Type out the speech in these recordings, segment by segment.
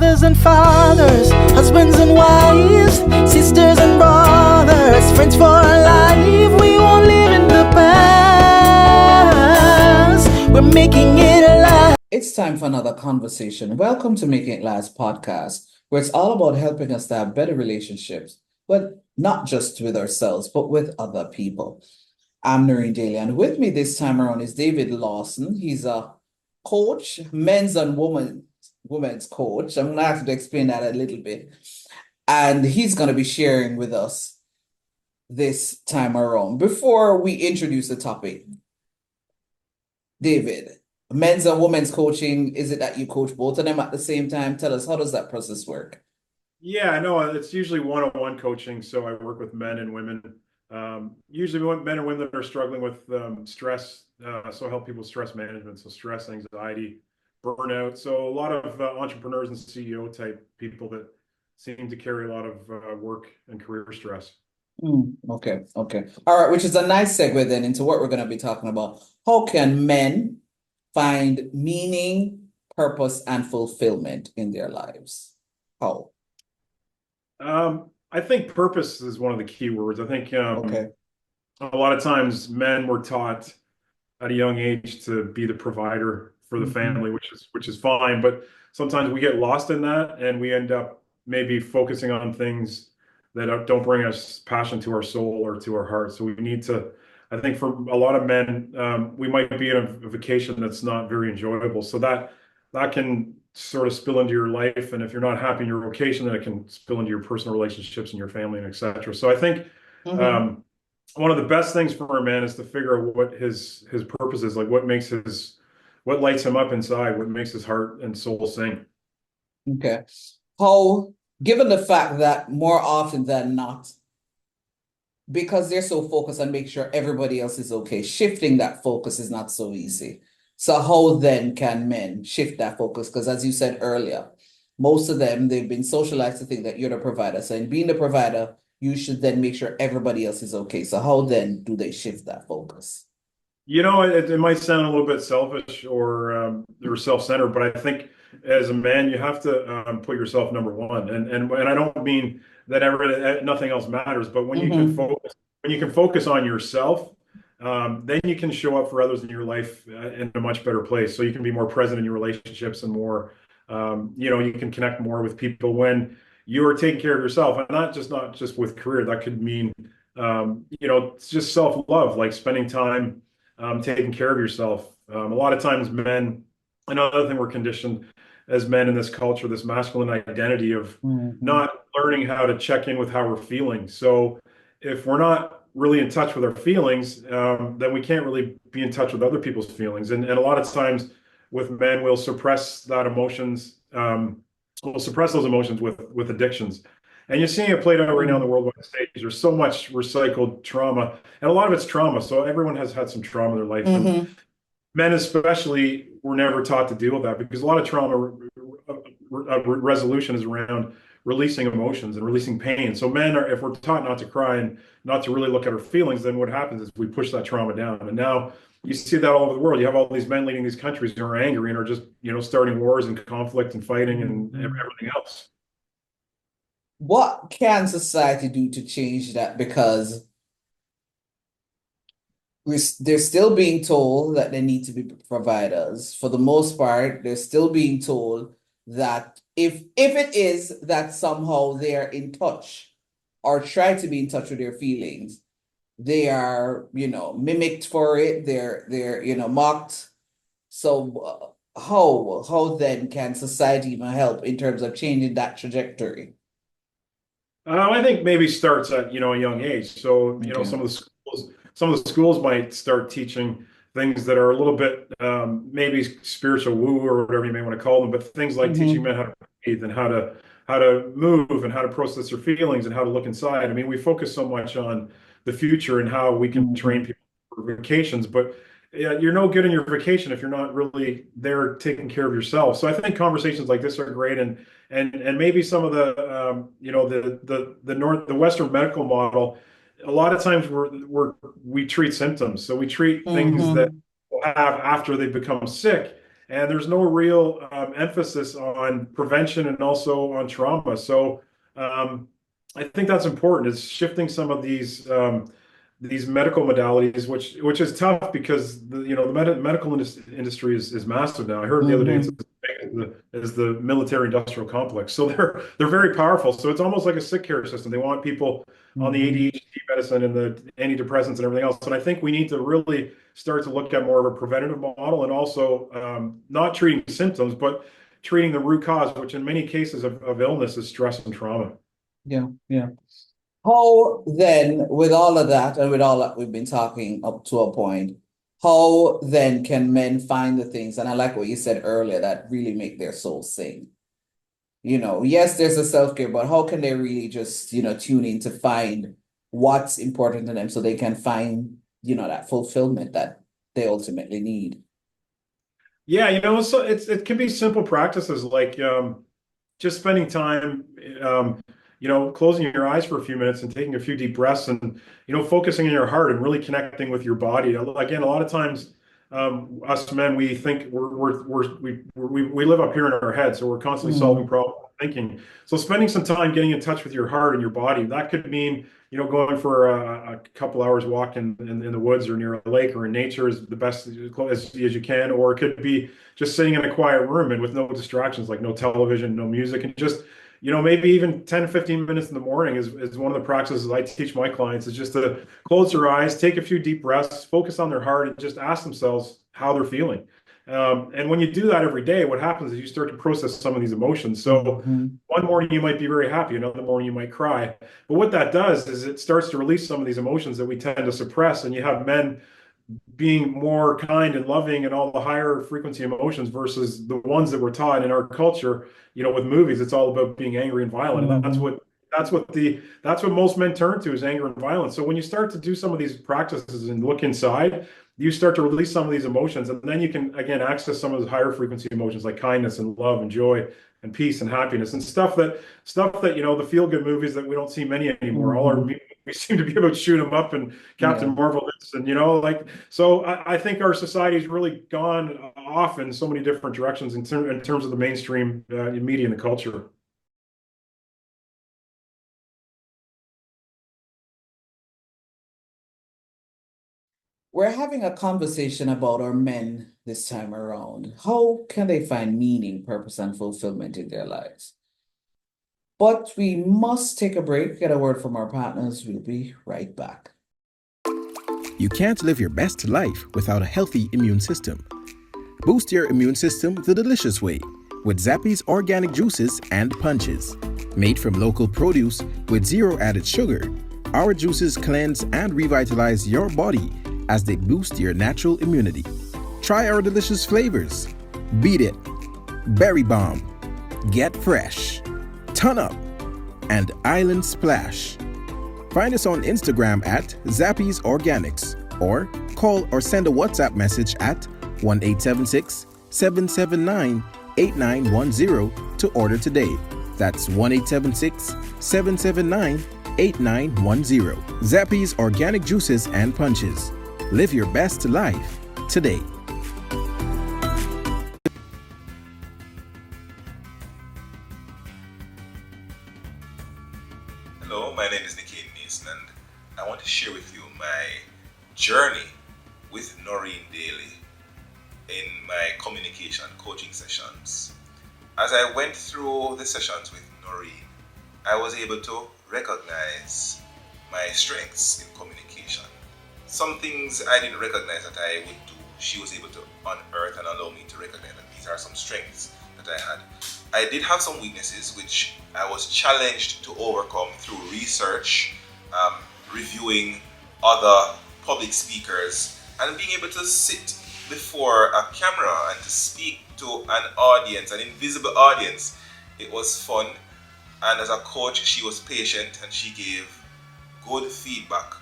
mothers and fathers, husbands and wives, sisters and brothers, friends for life. We won't live in the past. We're making it alive. It's time for another conversation. Welcome to Making It Last podcast, where it's all about helping us to have better relationships, but not just with ourselves, but with other people. I'm Noreen Daly, and with me this time around is David Lawson. He's a coach, men's and women's coach. I'm gonna have to explain that a little bit. And he's gonna be sharing with us this time around. Before we introduce the topic, David, men's and women's coaching, is it that you coach both of them at the same time? Tell us, how does that process work? Yeah, I know it's usually one-on-one coaching. So I work with men and women. Usually men and women that are struggling with stress. So I help people with stress management. So stress, anxiety, burnout. So a lot of entrepreneurs and CEO type people that seem to carry a lot of work and career stress. Okay. All right, which is a nice segue then into what we're going to be talking about. How can men find meaning, purpose, and fulfillment in their lives? How? I think purpose is one of the key words. I think Okay. a lot of times men were taught at a young age to be the provider for the family, which is fine. But sometimes we get lost in that, and we end up maybe focusing on things that don't bring us passion to our soul or to our heart. So we need to. I think for a lot of men, we might be in a vacation that's not very enjoyable. So that can sort of spill into your life. And if you're not happy in your vocation, then it can spill into your personal relationships and your family and etc. So I think one of the best things for a man is to figure out what his purpose is, like what lights him up inside, what makes his heart and soul sing. Okay. How, given the fact that more often than not, because they're so focused on making sure everybody else is okay, shifting that focus is not so easy. So how then can men shift that focus? Because as you said earlier, most of them, they've been socialized to think that you're the provider. So in being the provider, you should then make sure everybody else is okay. So how then do they shift that focus? You know, it might sound a little bit selfish or self-centered, but I think as a man, you have to put yourself number one. And I don't mean that nothing else matters, but when you can focus on yourself, then you can show up for others in your life in a much better place. So you can be more present in your relationships and more, you can connect more with people when you are taking care of yourself, and not just with career. That could mean, it's just self-love, like spending time taking care of yourself. A lot of times men, another thing we're conditioned as men in this culture, this masculine identity of not learning how to check in with how we're feeling. So if we're not really in touch with our feelings, then we can't really be in touch with other people's feelings. And a lot of times with men, we'll suppress that emotions. We'll suppress those emotions with addictions. And you're seeing it played out right now on the worldwide stage. There's so much recycled trauma, and a lot of it's trauma. So everyone has had some trauma in their life. And men especially were never taught to deal with that, because a lot of trauma resolution is around releasing emotions and releasing pain. So men are, if we're taught not to cry and not to really look at our feelings, then what happens is we push that trauma down. And now you see that all over the world. You have all these men leading these countries who are angry and are just, starting wars and conflict and fighting and everything else. What can society do to change that? Because they're still being told that they need to be providers. For the most part, they're still being told that if it is that somehow they're in touch or try to be in touch with their feelings, they are, mimicked for it. They're mocked. So how then can society even help in terms of changing that trajectory? I think maybe starts at a young age. So some of the schools might start teaching things that are a little bit maybe spiritual woo or whatever you may want to call them, but things like teaching men how to breathe and how to move and how to process their feelings and how to look inside. I mean, we focus so much on the future and how we can train people for vacations, but you're no good in your vacation if you're not really there taking care of yourself. So I think conversations like this are great, and maybe some of the the Western medical model. A lot of times we treat symptoms, so we treat things that people have after they become sick, and there's no real emphasis on prevention and also on trauma. So I think that's important. Is shifting some of these medical modalities, which is tough because the medical industry is massive now. I heard the other day it's Mm-hmm. as big as the military industrial complex. So they're very powerful. So it's almost like a sick care system. They want people on the Mm-hmm. ADHD medicine and the antidepressants and everything else. And I think we need to really start to look at more of a preventative model and also not treating symptoms, but treating the root cause, which in many cases of illness is stress and trauma. Yeah, yeah. How then, with all of that and with all that we've been talking up to a point, how then can men find the things, and I like what you said earlier, that really make their soul sing? Yes, there's a self-care, but how can they really just, tune in to find what's important to them so they can find, that fulfillment that they ultimately need? Yeah, so it can be simple practices like just spending time, closing your eyes for a few minutes and taking a few deep breaths and, focusing on your heart and really connecting with your body. Again, a lot of times, us men, we think we live up here in our head, so we're constantly solving Mm, problems, thinking. So spending some time getting in touch with your heart and your body, that could mean, going for a couple hours walk in the woods or near a lake or in nature is the best as you can, or it could be just sitting in a quiet room and with no distractions, like no television, no music, and just, maybe even 10, 15 minutes in the morning is one of the practices I teach my clients is just to close their eyes, take a few deep breaths, focus on their heart, and just ask themselves how they're feeling. And when you do that every day, what happens is you start to process some of these emotions. So mhm, one morning you might be very happy, another morning you might cry. But what that does is it starts to release some of these emotions that we tend to suppress. And you have men being more kind and loving and all the higher frequency emotions versus the ones that we're taught in our culture, with movies. It's all about being angry and violent. And that's mhm, what that's what most men turn to is anger and violence. So when you start to do some of these practices and look inside, you start to release some of these emotions, and then you can again access some of those higher frequency emotions like kindness and love and joy and peace and happiness and stuff that the feel good movies that we don't see many anymore. All our mhm. movies seem to be about shoot 'em up and Captain Yeah. Marvel this and like so. I think our society's really gone off in so many different directions in terms of the mainstream media and the culture. We're having a conversation about our men this time around. How can they find meaning, purpose, and fulfillment in their lives? But we must take a break, get a word from our partners. We'll be right back. You can't live your best life without a healthy immune system. Boost your immune system the delicious way with Zappy's organic juices and punches. Made from local produce with zero added sugar, our juices cleanse and revitalize your body as they boost your natural immunity. Try our delicious flavors. Beat It, Berry Bomb, Get Fresh, Ton Up, and Island Splash. Find us on Instagram at Zappy's Organics or call or send a WhatsApp message at 1-876-779-8910 to order today. That's 1-876-779-8910. Zappy's Organic Juices and Punches. Live your best life today. Hello, my name is Nicky Neeson, and I want to share with you my journey with Noreen Daly in my communication coaching sessions. As I went through the sessions with Noreen, I was able to recognize my strengths in communication. Some things I didn't recognize that I would do, she was able to unearth and allow me to recognize that these are some strengths that I had. I did have some weaknesses which I was challenged to overcome through research, reviewing other public speakers, and being able to sit before a camera and to speak to an audience, an invisible audience. It was fun, and as a coach, she was patient and she gave good feedback,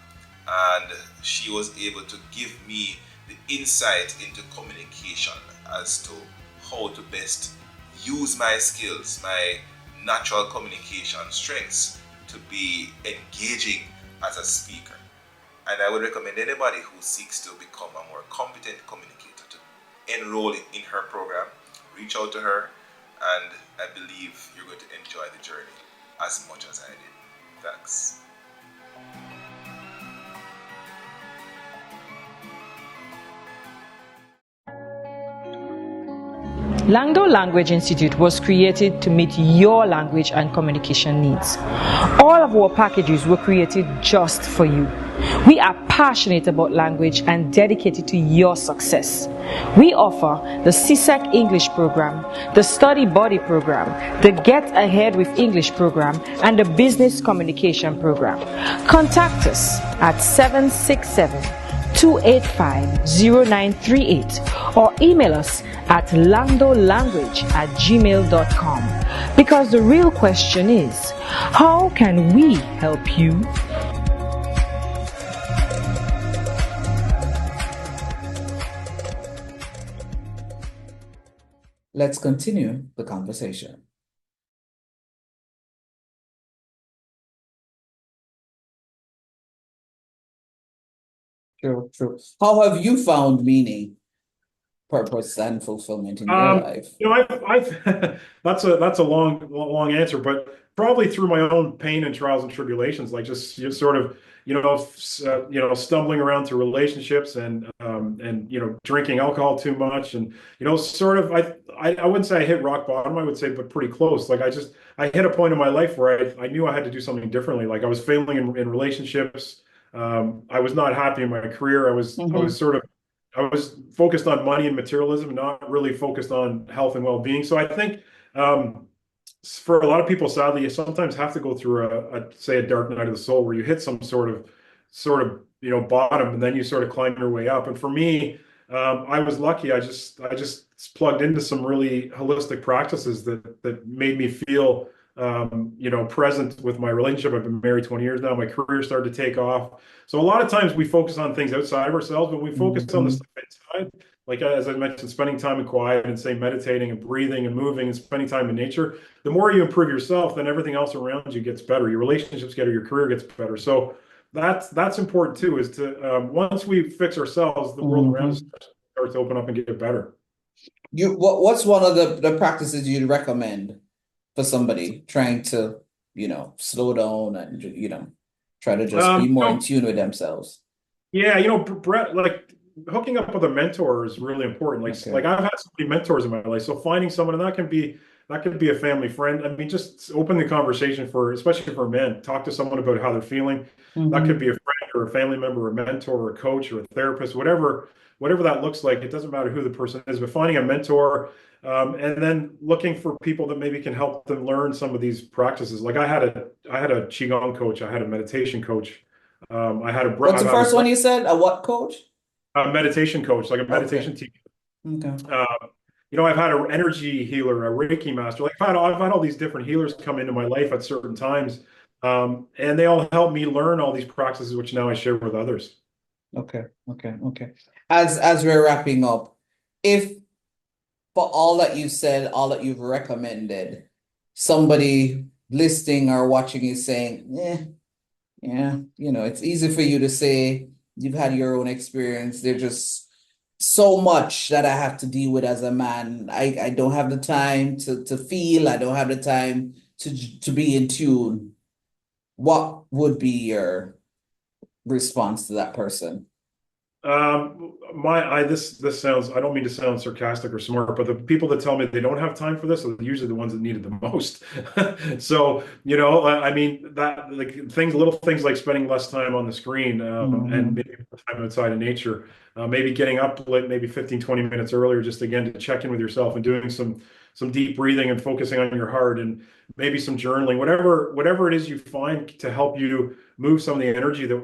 and she was able to give me the insight into communication as to how to best use my skills, my natural communication strengths to be engaging as a speaker. And I would recommend anybody who seeks to become a more competent communicator to enroll in her program, reach out to her, and I believe you're going to enjoy the journey as much as I did. Thanks. Langdo Language Institute was created to meet your language and communication needs. All of our packages were created just for you. We are passionate about language and dedicated to your success. We offer the CSEC English program, the Study Buddy program, the Get Ahead with English program, and the Business Communication program. Contact us at 767-285-0938 or email us at landolanguage@gmail.com, because the real question is, how can we help you? Let's continue the conversation. True, true. How have you found meaning, purpose, and fulfillment in your life? I've that's a long answer, but probably through my own pain and trials and tribulations, like just sort of stumbling around through relationships and drinking alcohol too much, and sort of I wouldn't say I hit rock bottom, I would say, but pretty close. Like I hit a point in my life where I knew I had to do something differently. Like I was failing in relationships. I was not happy in my career. I was focused on money and materialism, not really focused on health and well-being. So I think for a lot of people, sadly, you sometimes have to go through a dark night of the soul where you hit some sort of bottom, and then you sort of climb your way up. And for me, I was lucky. I just plugged into some really holistic practices that made me feel present with my relationship. I've been married 20 years now. My career started to take off. So a lot of times we focus on things outside of ourselves, but we focus on the stuff inside. Like as I mentioned, spending time in quiet and say meditating and breathing and moving and spending time in nature. The more you improve yourself, then everything else around you gets better. Your relationships get better, your career gets better. So that's important too, is to once we fix ourselves, the world around us starts to open up and get better. What's one of the practices you'd recommend for somebody trying to, slow down and, try to just be more in tune with themselves? Yeah, Brett, like hooking up with a mentor is really important. Like I've had so many mentors in my life. So finding someone, and that can be a family friend. I mean, just open the conversation especially for men. Talk to someone about how they're feeling. That could be a friend or a family member, or a mentor, or a coach, or a therapist, whatever that looks like. It doesn't matter who the person is, but finding a mentor, and then looking for people that maybe can help them learn some of these practices. Like I had a qigong coach, I had a meditation coach, I had a. What's the first one you said? A what coach? A meditation coach, like a meditation teacher. Okay. I've had an energy healer, a Reiki master. Like I've had all these different healers come into my life at certain times, and they all help me learn all these practices, which now I share with others. Okay. As we're wrapping up, if for all that you said, all that you've recommended, somebody listening or watching is saying, yeah, it's easy for you to say. You've had your own experience. There's just so much that I have to deal with as a man. I don't have the time to feel. I don't have the time to be in tune. What would be your response to that person? This sounds, I don't mean to sound sarcastic or smart, but the people that tell me they don't have time for this are usually the ones that need it the most. So, I mean, that like little things like spending less time on the screen, and maybe more time outside in nature, maybe getting up maybe 15, 20 minutes earlier, just again to check in with yourself and doing some deep breathing and focusing on your heart, and maybe some journaling, whatever it is you find to help you move some of the energy that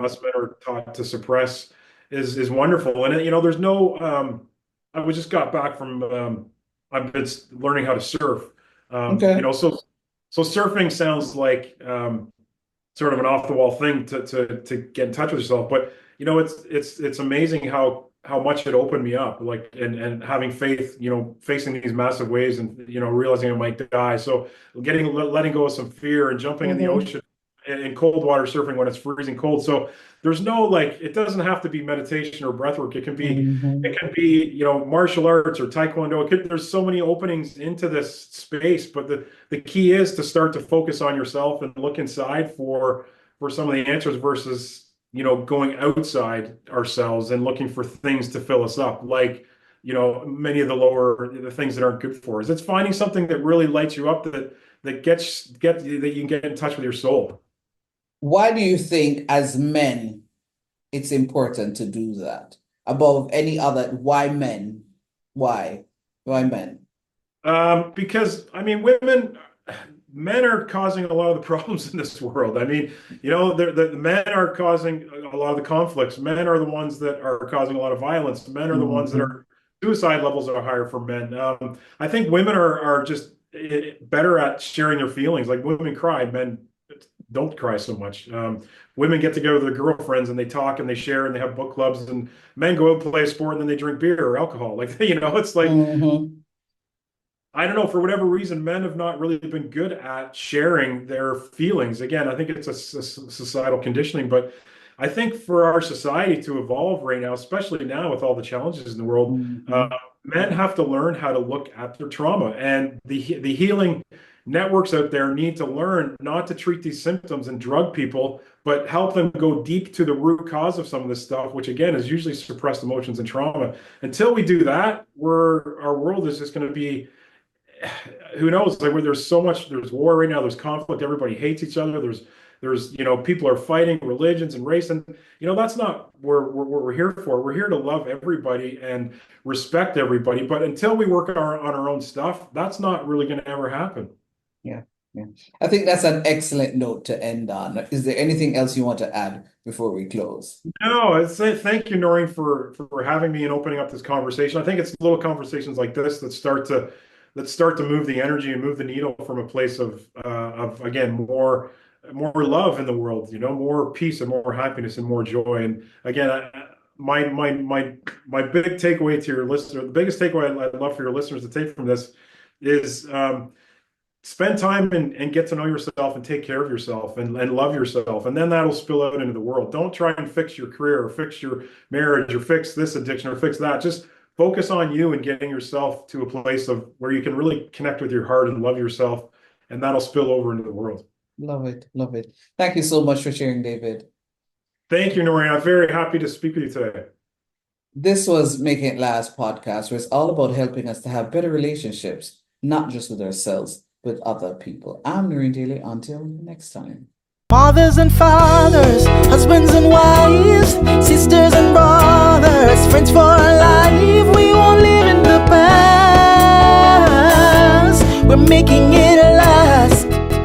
us men are taught to suppress is wonderful. And there's no I just got back from I've been learning how to surf. Okay. So surfing sounds like sort of an off the wall thing to get in touch with yourself, but it's amazing how much it opened me up, like and having faith, facing these massive waves and realizing I might die. So letting go of some fear and jumping in the ocean in cold water surfing when it's freezing cold. So there's no like, it doesn't have to be meditation or breath work. It can be, martial arts or taekwondo. There's so many openings into this space, but the key is to start to focus on yourself and look inside for some of the answers versus, going outside ourselves and looking for things to fill us up. Like, many of the things that aren't good for us. It's finding something that really lights you up, that that you can get in touch with your soul. Why do you think, as men, it's important to do that above any other? Why men? Why? Why men? Because men are causing a lot of the problems in this world. The men are causing a lot of the conflicts. Men are the ones that are causing a lot of violence. Men are the ones that are suicide levels are higher for men. I think women are just better at sharing their feelings. Like, women cry, men don't cry so much. Women get together with their girlfriends and they talk and they share and they have book clubs, and men go out and play a sport and then they drink beer or alcohol. Like, it's like, I don't know, for whatever reason, men have not really been good at sharing their feelings. Again, I think it's a societal conditioning, but I think for our society to evolve right now, especially now with all the challenges in the world, men have to learn how to look at their trauma, and the healing networks out there need to learn not to treat these symptoms and drug people, but help them go deep to the root cause of some of this stuff, which again is usually suppressed emotions and trauma. Until we do that, our world is just going to be, who knows, like, where there's war right now, there's conflict, everybody hates each other, there's people are fighting religions and race, and that's not what we're here for. We're here to love everybody and respect everybody, but until we work on our own stuff, that's not really going to ever happen. Yeah. I think that's an excellent note to end on. Is there anything else you want to add before we close? No, I'd say thank you, Noreen, for having me and opening up this conversation. I think it's little conversations like this that start to move the energy and move the needle from a place of again, more love in the world, more peace and more happiness and more joy. And again, my big takeaway to your listener, the biggest takeaway I'd love for your listeners to take from this is spend time and get to know yourself and take care of yourself and love yourself. And then that'll spill out into the world. Don't try and fix your career or fix your marriage or fix this addiction or fix that. Just focus on you and getting yourself to a place of where you can really connect with your heart and love yourself, and that'll spill over into the world. Love it. Love it. Thank you so much for sharing, David. Thank you, Noreen. I'm very happy to speak with you today. This was Making It Last podcast, where it's all about helping us to have better relationships, not just with ourselves, with other people. I'm Noreen Daly. Until next time. Mothers and fathers, husbands and wives, sisters and brothers, friends for life. We won't live in the past. We're making it